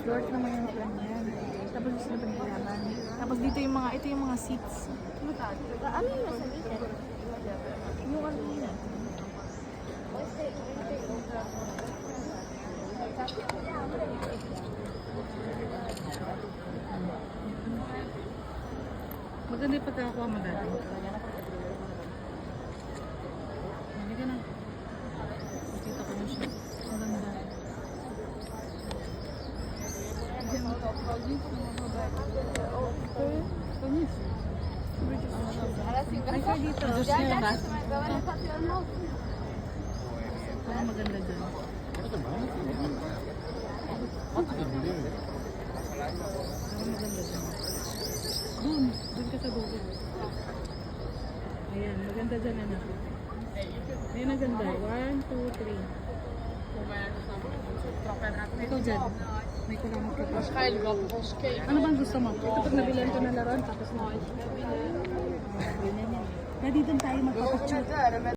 Short naman yung ganyan. Tapos gusto na pinaghirapan. Tapos dito yung mga, ito yung mga seats. Ano yung nasa dito? Yung ano yun. Maganda yung pagkakakuha mo dati. Hindi ka na. Nakita ko na siya. Ang ganda. Ay, sir, dito. Diyos niya ba? Parang maganda dyan. Parang maganda dyan. Doon ka sa dulo. Ayan, maganda dyan, anak. Ayan, ang ganda. 1, 2, 3. Ikaw dyan. May kulangot ka pa. Ano bang gusto mo? Ito pag nabilan ko na laron, tapos na. Ganyan yan. Nandito tayo magpapacture.